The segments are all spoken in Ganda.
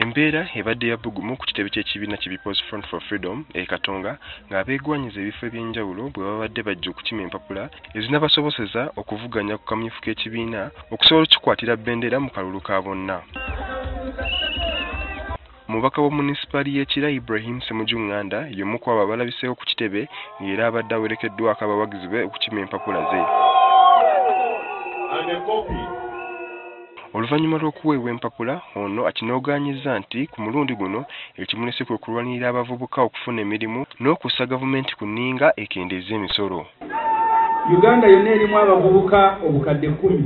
Embeera ebadde ya bbugumu ku kitebe ky'ekibiina ki People's Front for Freedom Katonga ng'abeegwanyiza ebifo eby'enjawulo bwe babadde bajja okukima empapula ezinabasoboseza okuvuganya ku kamyufu k'ekibiina okusobola okukikwatira bendera mu kalulu ka bonna. Omubaka wa munisipaali y'Ekira Ibrahim Ssemujjunganda y'omu ku abo abalabiseewo ku kitebe ng'era abadde awerekeddwako abawagizi be okukima empapula ze. Oluvannyuma lw'okuweebwa empapula ono akinoogaanyizza nti ku mulundi guno ekimulese kwe kulwanirira abavubuka okufuna emirimu n'okussa gavumenti ku nninga ekendeeza emisolo. Uganda yonna erimu abavubuka obukadde 10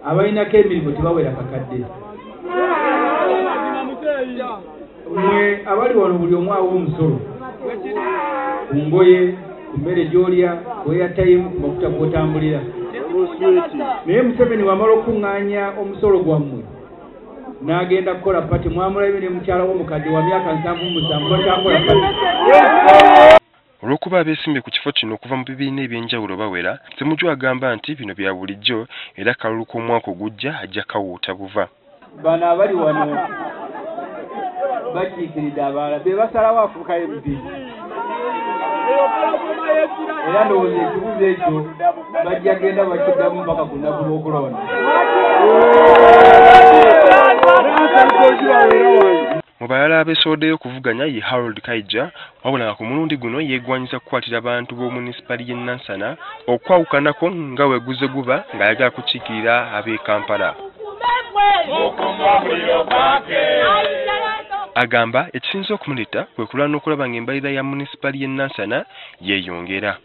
abalinako emirimu tebawera kakadde. Mwe abali wano buli omu awa omusolo ku ngoye, ku mmere gy'olya, ku airtime, ku mafuta kw'otambulira. Naye Museveni wamala okuŋŋaanya omusolo gwammwe n'agenda kukola pati mwamulabye ne mukyala w'omukadde wa myaka 77 bakyakola pati. Olw'okuba abeesimbye ku kifo kino okuva mu bibiina eby'enjawulo bawera, Ssemujju agamba nti bino bya bulijjo era akalulu k'omwaka ogujja ajja kawuuta buva. Bano abali wano bakiikiridde abalala be basalawo afuuka MP. Era ndowooza ekibuuzo ekyo bajja genda bakiddamu mpaka ku lunaku lw'okulonda. Mu balala abeesoodeyo okuvuganya ye Harold Kaija wabula nga ku mulundi guno yeegwanyiza kukwatira abantu b'omunisipaali y'e Nansana okwawukanako nga weguze guba ng'ayagala kukiikirira ab'e Kampala. Agamba ekisinza okumuleta kwe kulwana okulaba ng'embalirira ya munisipaali y'e Nansana yeeyongera.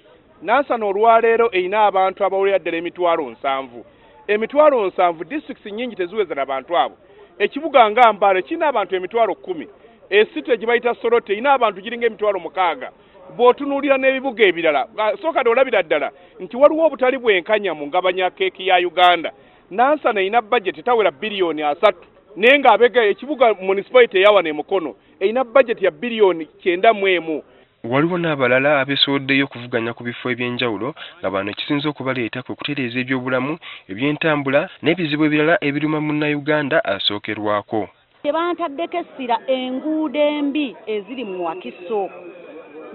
Nansana olwaleero erina abantu abawulira ddala emitwalo 7. Emitwalo 7 disitulikiti nnyingi teziwezera abantu abo. Ekibuga nga Mbale kirina abantu emitwalo 10. Esite gye bayita Soroti erina abantu giringa emitwalo 6. Bw'otunuulira n'ebibuga ebirala sooka olabira ddala nti waliwo obutali bwenkanya mu ngabanya keeki ya Uganda. Nansana erina budget tawera bilioni 3. Naye ng'abega ekibuga municipality eyawana e Mukono erina budget ya bilioni 9.1. Waliwo n'abalala abeesoodeyo okuvuganya ku bifo eby'enjawulo nga bano ekisinza okubaleeta kwe kutereeza ebyobulamu, eby'entambula n'ebizibu ebirala ebiruma munnayuganda asookerwako. Tebataddeko essira enguudo embi eziri mu Wakiso.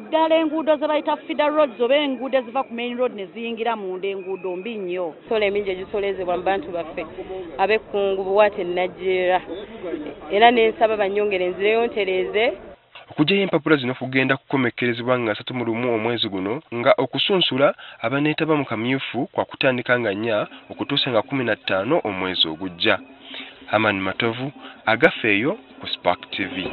Ddala enguudo ze bayita feeder roads oba enguudo eziva ku main road ne ziyingira munda enguudo mbi nnyo. Sola emingi egisolezebwa mu bantu baffe ab'ekkungu Buwate Najjeera. Era n'ensaba bannyongere enzireyo ntereeze. Okugyayo empapula zino kugenda kukomekkerezebwa nga 31 omwezi guno nga okusunsula abaneetaba mu kamyufu kwa kutandika nga 4 okutuusa nga 15 omwezi ogujja. Amani Matovu, Agafeeyo ku Spark TV.